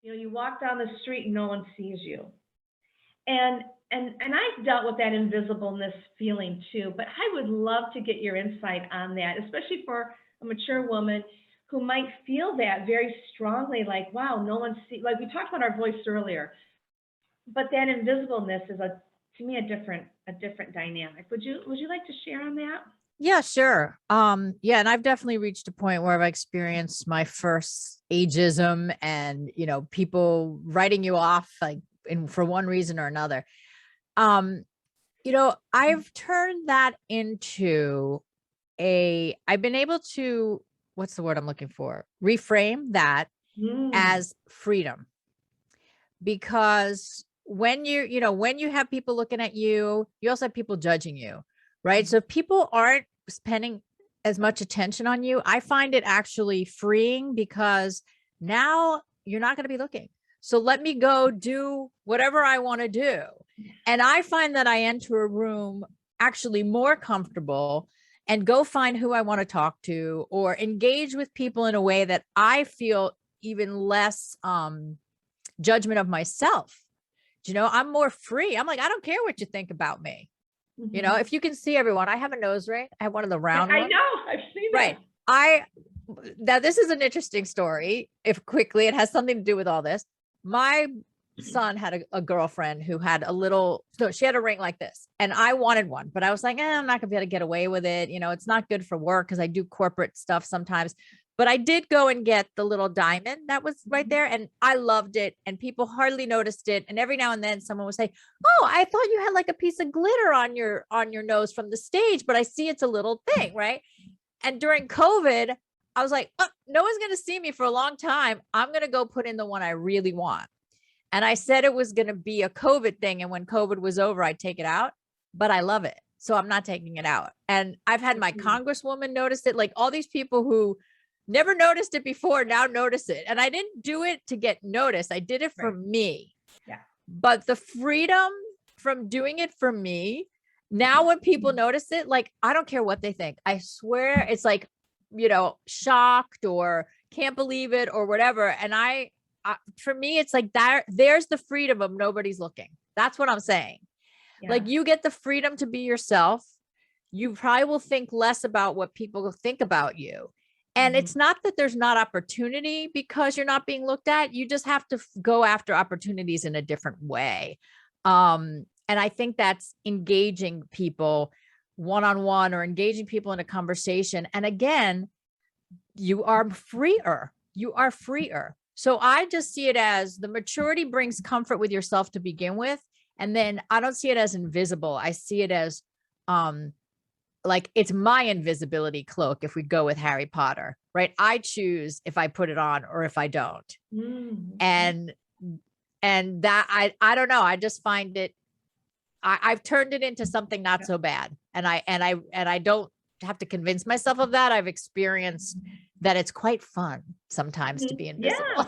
You walk down the street and no one sees you. And I've dealt with that invisibleness feeling too, but I would love to get your insight on that, especially for a mature woman who might feel that very strongly, like, wow, no one sees, like we talked about our voice earlier, but that invisibleness is to me, a different dynamic. Would you like to share on that? Yeah, sure. Yeah, and I've definitely reached a point where I've experienced my first ageism and, people writing you off like for one reason or another. I've turned that into I've been able to, what's the word I'm looking for? Reframe that as freedom. Because when when you have people looking at you, you also have people judging you, right? So if people aren't spending as much attention on you, I find it actually freeing, because now you're not going to be looking. So let me go do whatever I want to do. And I find that I enter a room actually more comfortable and go find who I want to talk to or engage with people in a way that I feel even less judgment of myself. I'm more free. I'm like, I don't care what you think about me. If you can see, everyone, I have a nose ring. I have one of the round ones. I know, I've seen that. Right. Now this is an interesting story. If quickly, it has something to do with all this. My son had a girlfriend who had she had a ring like this, and I wanted one, but I was like, I'm not gonna be able to get away with it. It's not good for work because I do corporate stuff sometimes. But I did go and get the little diamond that was right there, and I loved it, and people hardly noticed it. And every now and then someone would say, oh, I thought you had like a piece of glitter on your nose from the stage, but I see it's a little thing, right? And during COVID, I was like, oh, no one's going to see me for a long time. I'm going to go put in the one I really want. And I said it was going to be a COVID thing. And when COVID was over, I'd take it out, but I love it. So I'm not taking it out. And I've had my congresswoman notice it, like all these people who never noticed it before now notice it. And I didn't do it to get noticed. I did it for me. Yeah. But the freedom from doing it for me, now when people notice it, like, I don't care what they think. I swear it's like, shocked or can't believe it or whatever. And for me, it's like there's the freedom of nobody's looking. That's what I'm saying. Yeah. Like, you get the freedom to be yourself. You probably will think less about what people think about you. And it's not that there's not opportunity because you're not being looked at. You just have to go after opportunities in a different way. And I think that's engaging people one-on-one or engaging people in a conversation. And again, you are freer. So I just see it as the maturity brings comfort with yourself to begin with. And then I don't see it as invisible. I see it as like it's my invisibility cloak. If we go with Harry Potter, right? I choose if I put it on or if I don't. And that I don't know. I just find it, I've turned it into something not so bad. And I don't have to convince myself of that. I've experienced that it's quite fun sometimes to be invisible.